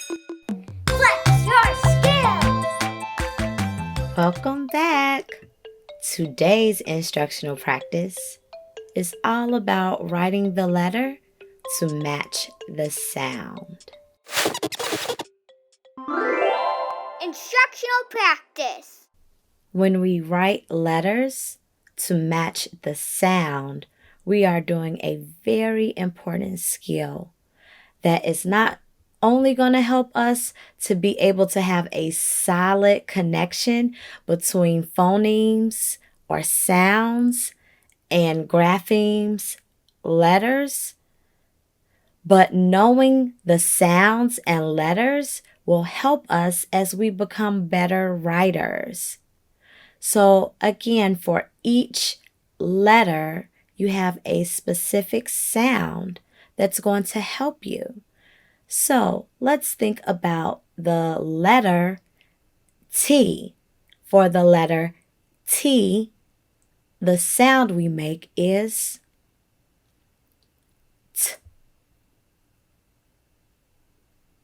Flex your skills! Welcome back. Today's instructional practice is all about writing the letter to match the sound. Instructional practice. When we write letters to match the sound, we are doing a very important skill that is not only going to help us to be able to have a solid connection between phonemes or sounds and graphemes, letters, but knowing the sounds and letters will help us as we become better writers. So again, for each letter, you have a specific sound that's going to help you. So let's think about the letter T. For the letter T, the sound we make is T.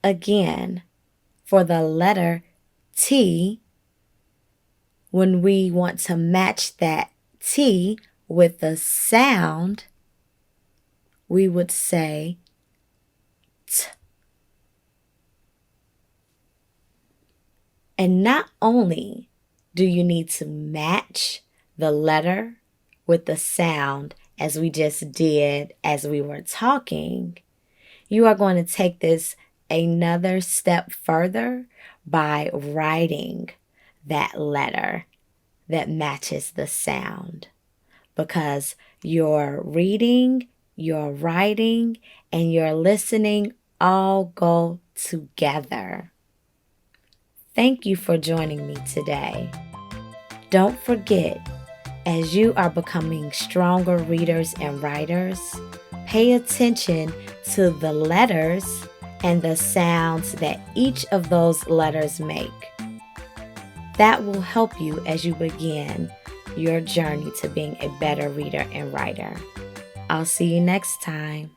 Again, for the letter T, when we want to match that T with the sound, we would say T. And not only do you need to match the letter with the sound as we just did as we were talking, you are going to take this another step further by writing that letter that matches the sound. Because your reading, your writing, and your listening all go together. Thank you for joining me today. Don't forget, as you are becoming stronger readers and writers, pay attention to the letters and the sounds that each of those letters make. That will help you as you begin your journey to being a better reader and writer. I'll see you next time.